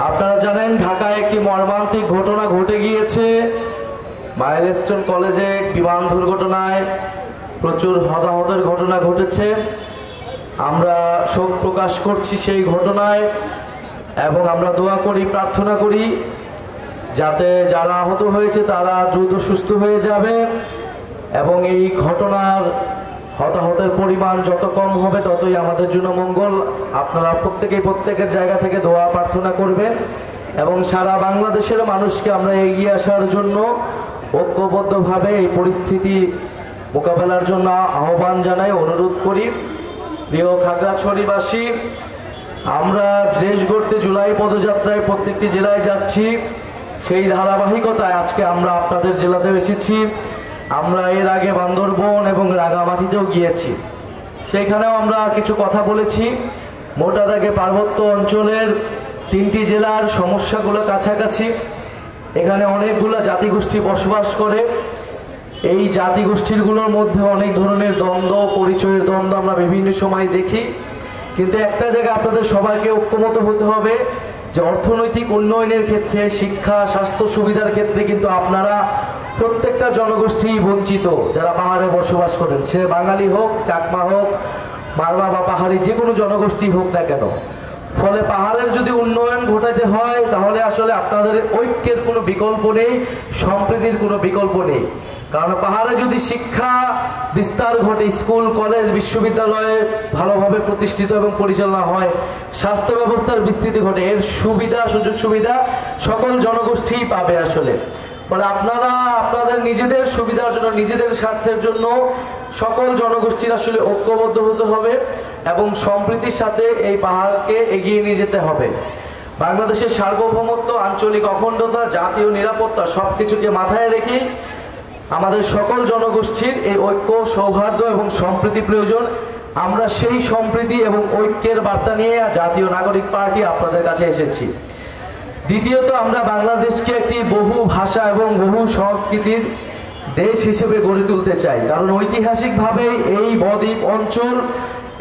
আপনারা জানেন ঢাকায় একটি মর্মান্তিক ঘটনা ঘটে গিয়েছে। মাইলস্টোন কলেজে বিমান দুর্ঘটনায় প্রচুর হতাহতের ঘটনা ঘটেছে। আমরা শোক প্রকাশ করছি সেই ঘটনায় এবং আমরা দোয়া করি, প্রার্থনা করি যাতে যারা আহত হয়েছে তারা দ্রুত সুস্থ হয়ে যাবে এবং এই ঘটনার হতাহতের পরিমাণ যত কম হবে ততই আমাদের জন্য মঙ্গল। আপনারা প্রত্যেকের জায়গা থেকে দোয়া প্রার্থনা করবেন এবং সারা বাংলাদেশের মানুষকে আমরা এগিয়ে আসার জন্য ঐক্যবদ্ধভাবে এই পরিস্থিতি মোকাবেলার জন্য আহ্বান জানাই, অনুরোধ করি। প্রিয় খাগড়াছড়িবাসী, আমরা দেশ গড়তে জুলাই পদযাত্রায় প্রত্যেকটি জেলায় যাচ্ছি। সেই ধারাবাহিকতায় আজকে আমরা আপনাদের জেলাতে এসেছি। আমরা এর আগে বান্দরবন এবং রাঙামাটিতেও গিয়েছি, সেখানেও আমরা কিছু কথা বলেছি। মোটা দাগে পার্বত্য অঞ্চলের 3টি জেলার সমস্যাগুলো কাছাকাছি। এখানে অনেকগুলো জাতিগোষ্ঠী বসবাস করে। এই জাতিগোষ্ঠীগুলোর মধ্যে অনেক ধরনের দ্বন্দ্ব, পরিচয়ের দ্বন্দ্ব আমরা বিভিন্ন সময় দেখি। কিন্তু একটা জায়গায় আপনাদের সবাইকে ঐক্যমত হতে হবে যে অর্থনৈতিক উন্নয়নের ক্ষেত্রে, শিক্ষা, স্বাস্থ্য সুবিধার ক্ষেত্রে কিন্তু আপনারা প্রত্যেকটা জনগোষ্ঠী বঞ্চিত। যারা পাহাড়ে বসবাস করেন, সে বাঙালি হোক, চাকমা হোক, মারমা বা পাহাড়ি যে কোনো জনগোষ্ঠী হোক না কেন, ফলে পাহাড়ের যদি উন্নয়ন ঘটাতে হয় তাহলে আসলে আপনাদের ঐক্যের কোনো বিকল্প নেই, সম্প্রীতির কোনো বিকল্প নেই। কারণ পাহাড়ে যদি শিক্ষা বিস্তার ঘটে, স্কুল, কলেজ, বিশ্ববিদ্যালয়ে ভালোভাবে প্রতিষ্ঠিত এবং পরিচালনা হয়, স্বাস্থ্য ব্যবস্থার বিস্তৃতি ঘটে, এর সুবিধা, সুযোগ সুবিধা সকল জনগোষ্ঠীই পাবে আসলে। ফলে আপনারা আপনাদের নিজেদের সুবিধার জন্য, নিজেদের স্বার্থের জন্য সকল জনগোষ্ঠীর আসলে ঐক্যবদ্ধ হতে হবে এবং সম্প্রীতির সাথে এই পাহাড়কে এগিয়ে নিয়ে যেতে হবে। বাংলাদেশের সার্বভৌমত্ব, আঞ্চলিক অখণ্ডতা, জাতীয় নিরাপত্তা সবকিছুকে মাথায় রেখে আমাদের সকল জনগোষ্ঠীর এই ঐক্য, সৌহার্দ্য এবং সম্প্রীতি প্রয়োজন। আমরা সেই সম্প্রীতি এবং ঐক্যের বার্তা নিয়ে জাতীয় নাগরিক পার্টি আপনাদের কাছে এসেছি। দ্বিতীয়ত, আমরা বাংলাদেশকে একটি বহু ভাষা এবং বহু সংস্কৃতির দেশ হিসেবে গড়ে তুলতে চাই। কারণ ঐতিহাসিকভাবে এই বদ্বীপ অঞ্চল,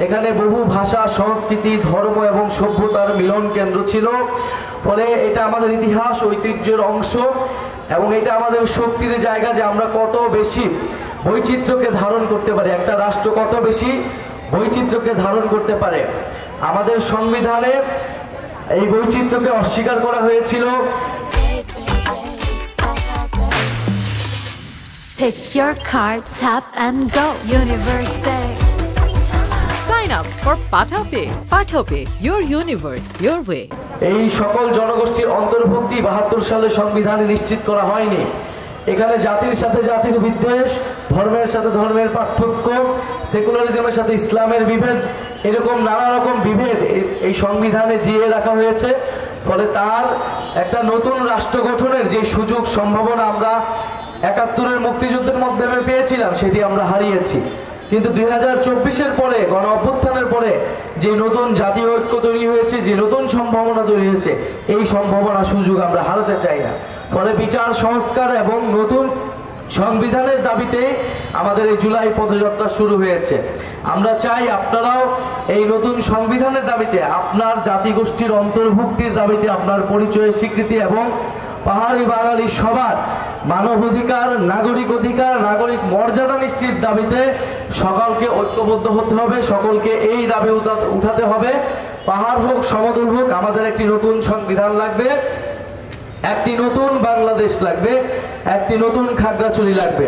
এখানে বহু ভাষা, সংস্কৃতি, ধর্ম এবং সভ্যতার মিলন কেন্দ্র ছিল। ফলে এটা আমাদের ইতিহাস, ঐতিহ্যের অংশ এবং এটা আমাদের শক্তির জায়গা যে আমরা কত বেশি বৈচিত্র্যকে ধারণ করতে পারি। একটা রাষ্ট্র কত বেশি বৈচিত্র্যকে ধারণ করতে পারে। আমাদের সংবিধানে এই বৈচিত্র্যকে অস্বীকার করা হয়েছিল। Pick your card, tap and go. Universe. Sign up for PATHAPay. PATHAPay, your universe, your way. এই সকল জনগোষ্ঠীর অন্তর্ভুক্তি 72 সালে সংবিধানে নিশ্চিত করা হয়নি। এখানে জাতির সাথে জাতির বিদ্বেষ, ধর্মের সাথে ধর্মের পার্থক্য, সেকুলারিজমের সাথে ইসলামের বিভেদ, এরকম নানা রকম বিভেদ এই সংবিধানে জিয়ে রাখা হয়েছে। ফলে তার একটা নতুন রাষ্ট্র গঠনের যে সুযোগ, সম্ভাবনা আমরা 71-এর মুক্তিযুদ্ধের মাধ্যমে পেয়েছিলাম, সেটি আমরা হারিয়েছি। কিন্তু 2024-এর পরে, গণ অভ্যুত্থানের পরে যে নতুন জাতীয় ঐক্য তৈরি হয়েছে, যে নতুন সম্ভাবনা তৈরি হয়েছে, এই সম্ভাবনা, সুযোগ আমরা হারাতে চাই না। ফলে বিচার সংস্কার এবং নতুন সংবিধানের দাবিতে আমাদের এই জুলাই পদযাত্রা শুরু হয়েছে। আমরা চাই আপনারাও এই নতুন সংবিধানের দাবিতে, আপনার জাতিগোষ্ঠীর অন্তর্ভুক্তির দাবিতে, আপনার পরিচয়ের স্বীকৃতি এবং পাহাড়ি বাঙালি সবার মানবাধিকার, নাগরিক অধিকার, নাগরিক মর্যাদা নিশ্চিত দাবিতে সকলকে ঐক্যবদ্ধ হতে হবে, সকলকে এই দাবি উঠাতে হবে। পাহাড় হোক, সমতল হোক, আমাদের একটি নতুন সংবিধান লাগবে, একটি নতুন বাংলাদেশ লাগবে, একটি নতুন খাগড়াছড়ি লাগবে।